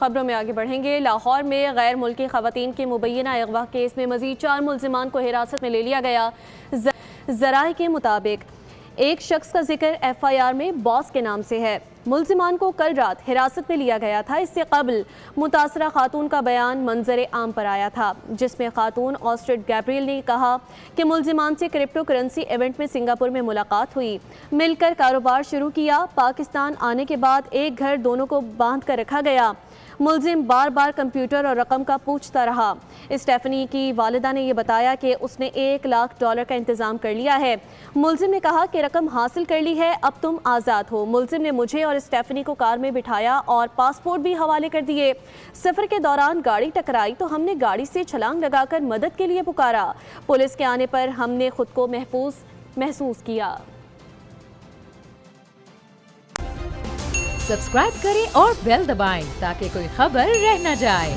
خبروں میں آگے بڑھیں گے۔ لاہور میں غیر ملکی خواتین کے مبینہ اغوا کیس میں مزید 4 ملزمان کو حراست میں لے لیا گیا۔ ذرائع کے مطابق ایک شخص کا ذکر ایف آئی آر میں باس کے نام سے ہے۔ ملزمان کو کل رات حراست میں لیا گیا تھا۔ اس سے قبل متاثرہ خاتون کا بیان منظر عام پر آیا تھا، جس میں خاتون آسٹرڈ گیبریل نے کہا کہ ملزمان سے کرپٹو کرنسی ایونٹ میں سنگاپور میں ملاقات ہوئی، مل کر کاروبار شروع کیا۔ پاکستان آنے کے بعد ایک گھر دونوں کو باندھ کر رکھا گیا۔ ملزم بار بار کمپیوٹر اور رقم کا پوچھتا رہا۔ اسٹیفنی کی والدہ نے یہ بتایا کہ اس نے $1 لاکھ کا انتظام کر لیا ہے۔ ملزم نے کہا کہ رقم حاصل کر لی ہے، اب تم آزاد ہو۔ ملزم نے مجھے اور اسٹیفنی کو کار میں بٹھایا اور پاسپورٹ بھی حوالے کر دیے۔ سفر کے دوران گاڑی ٹکرائی تو ہم نے گاڑی سے چھلانگ لگا کر مدد کے لیے پکارا۔ پولیس کے آنے پر ہم نے خود کو محسوس کیا۔ سبسکرائب کریں اور بیل دبائیں تاکہ کوئی خبر رہ نہ جائے۔